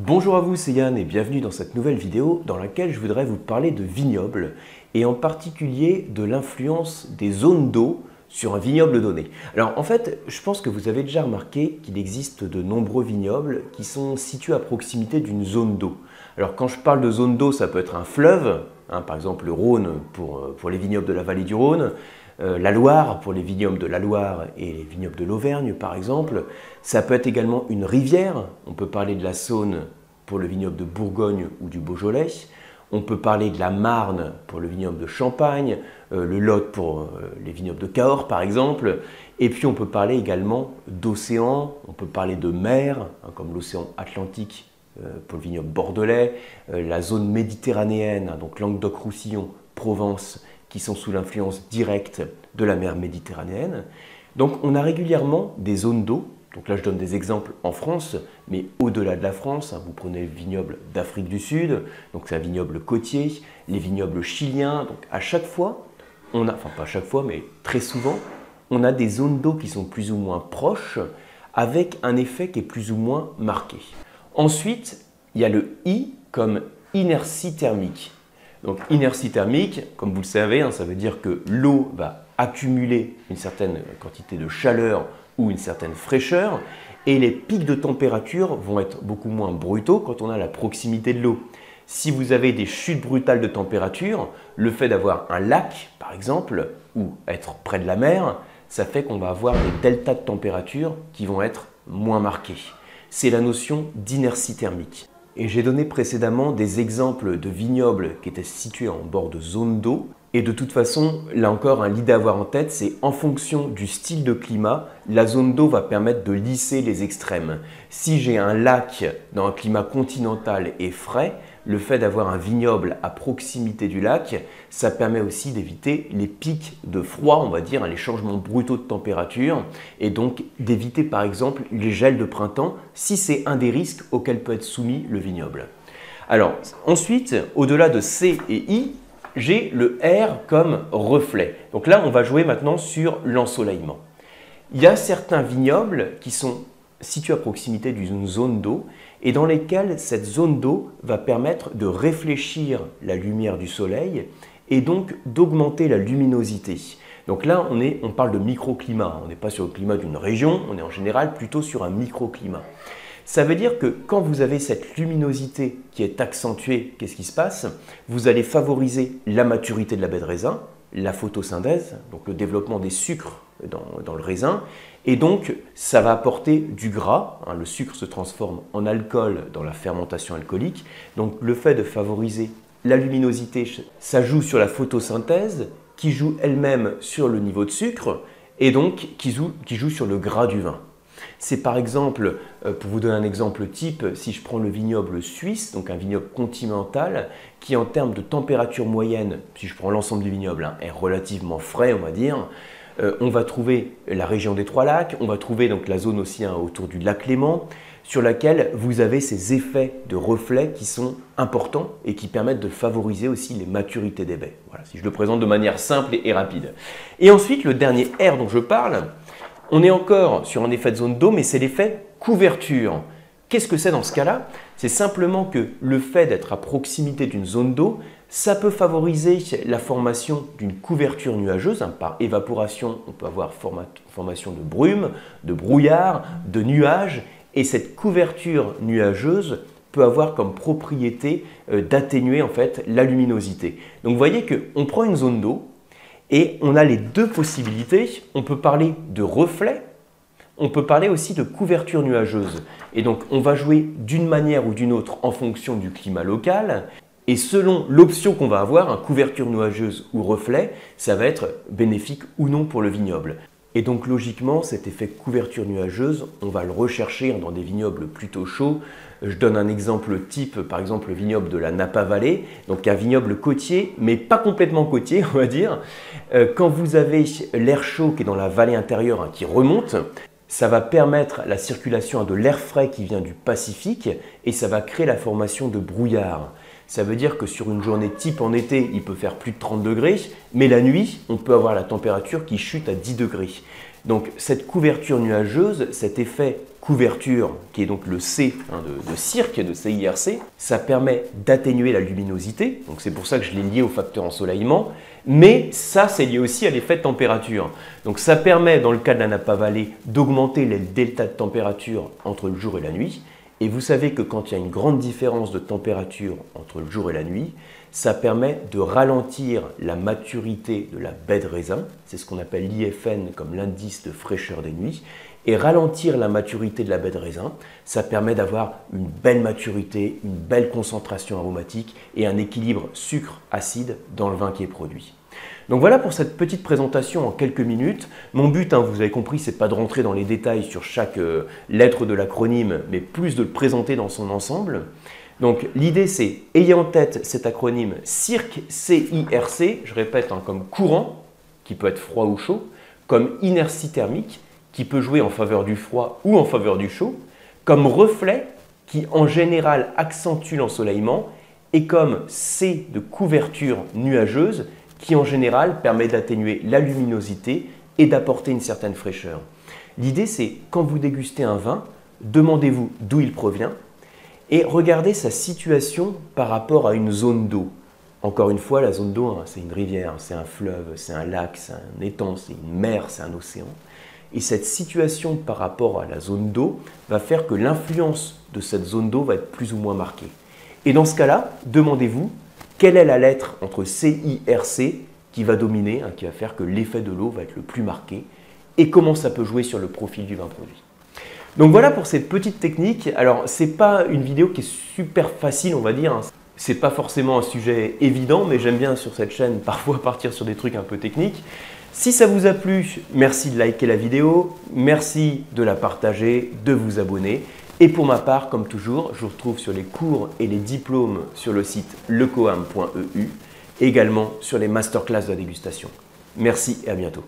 Bonjour à vous, c'est Yann et bienvenue dans cette nouvelle vidéo dans laquelle je voudrais vous parler de vignoble et en particulier de l'influence des zones d'eau sur un vignoble donné. Alors en fait, je pense que vous avez déjà remarqué qu'il existe de nombreux vignobles qui sont situés à proximité d'une zone d'eau. Alors quand je parle de zone d'eau, ça peut être un fleuve, par exemple le Rhône pour les vignobles de la vallée du Rhône, la Loire pour les vignobles de la Loire et les vignobles de l'Auvergne par exemple. Ça peut être également une rivière, on peut parler de la Saône pour le vignoble de Bourgogne ou du Beaujolais. On peut parler de la Marne pour le vignoble de Champagne, le Lot pour les vignobles de Cahors par exemple. Et puis on peut parler également d'océan, on peut parler de mer, comme l'océan Atlantique pour le vignoble bordelais, la zone méditerranéenne, donc Languedoc-Roussillon, Provence, qui sont sous l'influence directe de la mer Méditerranéenne. Donc on a régulièrement des zones d'eau. Donc là je donne des exemples en France, mais au-delà de la France, vous prenez le vignoble d'Afrique du Sud, donc c'est un vignoble côtier, les vignobles chiliens. Donc à chaque fois, enfin pas à chaque fois, mais très souvent, on a des zones d'eau qui sont plus ou moins proches, avec un effet qui est plus ou moins marqué. Ensuite, il y a le I comme inertie thermique. Donc inertie thermique, comme vous le savez, ça veut dire que l'eau va accumuler une certaine quantité de chaleur ou une certaine fraîcheur, et les pics de température vont être beaucoup moins brutaux quand on a la proximité de l'eau. Si vous avez des chutes brutales de température, le fait d'avoir un lac, par exemple, ou être près de la mer, ça fait qu'on va avoir des deltas de température qui vont être moins marqués. C'est la notion d'inertie thermique. Et j'ai donné précédemment des exemples de vignobles qui étaient situés en bord de zone d'eau. Et de toute façon, là encore, l'idée à avoir en tête, c'est en fonction du style de climat, la zone d'eau va permettre de lisser les extrêmes. Si j'ai un lac dans un climat continental et frais, le fait d'avoir un vignoble à proximité du lac, ça permet aussi d'éviter les pics de froid, on va dire, les changements brutaux de température, et donc d'éviter par exemple les gels de printemps, si c'est un des risques auxquels peut être soumis le vignoble. Alors ensuite, au-delà de C et I, j'ai le R comme reflet. Donc là, on va jouer maintenant sur l'ensoleillement. Il y a certains vignobles qui sont situés à proximité d'une zone d'eau et dans lesquels cette zone d'eau va permettre de réfléchir la lumière du soleil et donc d'augmenter la luminosité. Donc là, on parle de microclimat. On n'est pas sur le climat d'une région, on est en général plutôt sur un microclimat. Ça veut dire que quand vous avez cette luminosité qui est accentuée, qu'est-ce qui se passe? Vous allez favoriser la maturité de la baie de raisin, la photosynthèse, donc le développement des sucres dans le raisin, et donc ça va apporter du gras. Le sucre se transforme en alcool dans la fermentation alcoolique. Donc le fait de favoriser la luminosité, ça joue sur la photosynthèse, qui joue elle-même sur le niveau de sucre, et donc qui joue sur le gras du vin. C'est par exemple, pour vous donner un exemple type, si je prends le vignoble suisse, donc un vignoble continental, qui en termes de température moyenne, si je prends l'ensemble du vignoble, est relativement frais, on va dire. On va trouver la région des Trois-Lacs, on va trouver donc la zone aussi autour du lac Léman, sur laquelle vous avez ces effets de reflets qui sont importants et qui permettent de favoriser aussi les maturités des baies. Voilà, si je le présente de manière simple et rapide. Et ensuite, le dernier R dont je parle, on est encore sur un effet de zone d'eau, mais c'est l'effet couverture. Qu'est-ce que c'est dans ce cas-là? C'est simplement que le fait d'être à proximité d'une zone d'eau, ça peut favoriser la formation d'une couverture nuageuse. Par évaporation, on peut avoir formation de brume, de brouillard, de nuages. Et cette couverture nuageuse peut avoir comme propriété d'atténuer en fait la luminosité. Donc vous voyez qu'on prend une zone d'eau, et on a les deux possibilités. On peut parler de reflet, on peut parler aussi de couverture nuageuse. Et donc, on va jouer d'une manière ou d'une autre en fonction du climat local. Et selon l'option qu'on va avoir, couverture nuageuse ou reflet, ça va être bénéfique ou non pour le vignoble. Et donc, logiquement, cet effet couverture nuageuse, on va le rechercher dans des vignobles plutôt chauds. Je donne un exemple type, par exemple le vignoble de la Napa Valley, donc un vignoble côtier, mais pas complètement côtier, on va dire. Quand vous avez l'air chaud qui est dans la vallée intérieure qui remonte, ça va permettre la circulation de l'air frais qui vient du Pacifique et ça va créer la formation de brouillard. Ça veut dire que sur une journée type en été, il peut faire plus de 30 degrés, mais la nuit, on peut avoir la température qui chute à 10 degrés. Donc cette couverture nuageuse, cet effet couverture, qui est donc le C de cirque, de CIRC, ça permet d'atténuer la luminosité, donc c'est pour ça que je l'ai lié au facteur ensoleillement, mais ça c'est lié aussi à l'effet température. Donc ça permet, dans le cas de la Napa Valley, d'augmenter les deltas de température entre le jour et la nuit, et vous savez que quand il y a une grande différence de température entre le jour et la nuit, ça permet de ralentir la maturité de la baie de raisin, c'est ce qu'on appelle l'IFN comme l'indice de fraîcheur des nuits, et ralentir la maturité de la baie de raisin, ça permet d'avoir une belle maturité, une belle concentration aromatique et un équilibre sucre-acide dans le vin qui est produit. Donc voilà pour cette petite présentation en quelques minutes. Mon but, vous avez compris, c'est pas de rentrer dans les détails sur chaque lettre de l'acronyme, mais plus de le présenter dans son ensemble. Donc l'idée c'est, ayez en tête cet acronyme CIRC, C-I-R-C, je répète, comme courant, qui peut être froid ou chaud, comme inertie thermique, qui peut jouer en faveur du froid ou en faveur du chaud, comme reflet, qui en général accentue l'ensoleillement, et comme C de couverture nuageuse, qui en général permet d'atténuer la luminosité et d'apporter une certaine fraîcheur. L'idée c'est, quand vous dégustez un vin, demandez-vous d'où il provient, et regardez sa situation par rapport à une zone d'eau. Encore une fois, la zone d'eau, c'est une rivière, c'est un fleuve, c'est un lac, c'est un étang, c'est une mer, c'est un océan. Et cette situation par rapport à la zone d'eau va faire que l'influence de cette zone d'eau va être plus ou moins marquée. Et dans ce cas-là, demandez-vous quelle est la lettre entre C, I, R, C qui va dominer, qui va faire que l'effet de l'eau va être le plus marqué, et comment ça peut jouer sur le profil du vin produit. Donc voilà pour cette petite technique. Alors ce n'est pas une vidéo qui est super facile, on va dire. C'est pas forcément un sujet évident, mais j'aime bien sur cette chaîne parfois partir sur des trucs un peu techniques. Si ça vous a plu, merci de liker la vidéo, merci de la partager, de vous abonner. Et pour ma part, comme toujours, je vous retrouve sur les cours et les diplômes sur le site lecoam.eu, également sur les masterclass de la dégustation. Merci et à bientôt.